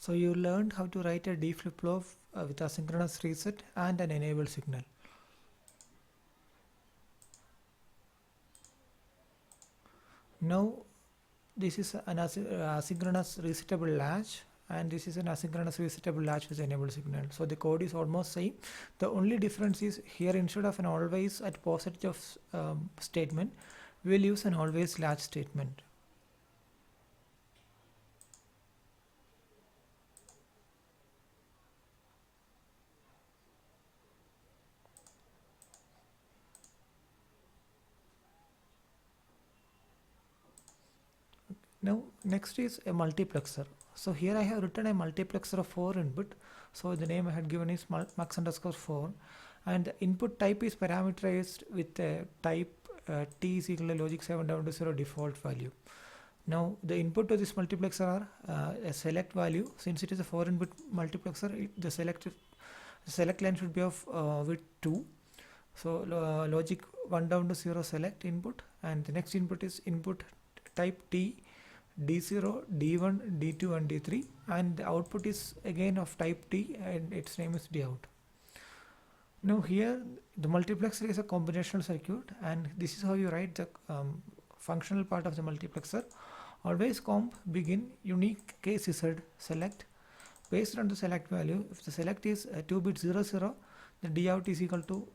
So you learned how to write a D flip-flop with a synchronous reset and an enable signal. Now this is an asynchronous resetable latch, and this is an asynchronous resetable latch with enable signal. So the code is almost same. The only difference is here, instead of an always at positive statement, we will use an always latch statement. Now next is a multiplexer. So here I have written a multiplexer of 4 input. So the name I had given is max underscore 4, and the input type is parameterized with type t is equal to logic 7 down to 0 default value. Now the input to this multiplexer are a select value. Since it is a 4 input multiplexer, the select line should be of width 2. So logic 1 down to 0 select input, and the next input is input type t, D0, D1, D2 and D3, and the output is again of type T and its name is Dout. Now here the multiplexer is a combinational circuit, and this is how you write the functional part of the multiplexer. Always comp begin unique case z select. Based on the select value, if the select is 2 bit 0 0, the Dout is equal to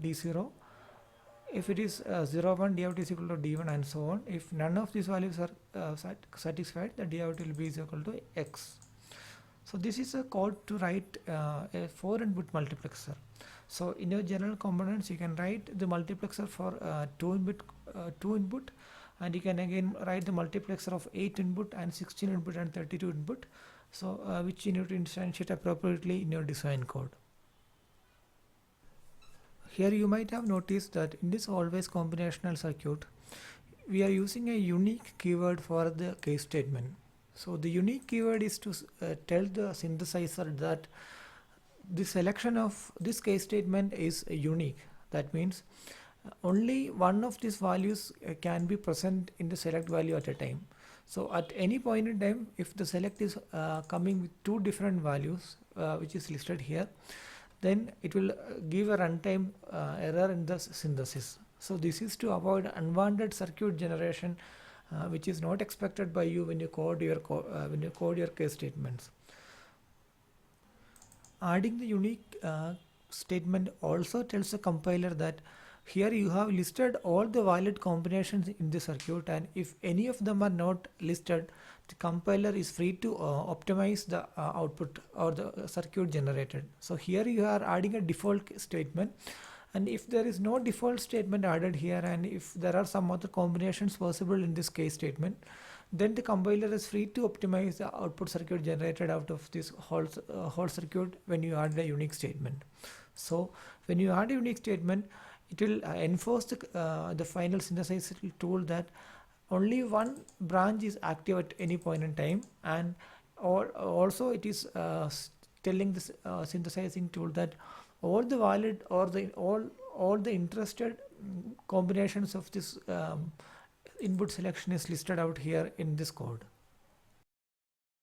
D0. If it is 0 1, Dout is equal to D1 and so on. If none of these values are satisfied, the Dout will be equal to X. So this is a code to write a 4 input multiplexer. So in your general components, you can write the multiplexer for 2 input, and you can again write the multiplexer of 8 input and 16 input and 32 input. So which you need to instantiate appropriately in your design code. Here you might have noticed that in this always combinational circuit, we are using a unique keyword for the case statement. So the unique keyword is to tell the synthesizer that the selection of this case statement is unique. That means only one of these values can be present in the select value at a time. So at any point in time, if the select is coming with two different values, which is listed here, then it will give a runtime error in the synthesis. So this is to avoid unwanted circuit generation, which is not expected by you when you code your case statements. Adding the unique statement also tells the compiler that here you have listed all the valid combinations in the circuit, and if any of them are not listed, the compiler is free to optimize the output or the circuit generated. So here you are adding a default statement, and if there is no default statement added here, and if there are some other combinations possible in this case statement, then the compiler is free to optimize the output circuit generated out of this whole circuit when you add a unique statement. So when you add a unique statement, it will enforce the final synthesizer tool that only one branch is active at any point in time, and also it is telling this synthesizing tool that all the valid or all the interested combinations of this input selection is listed out here in this code.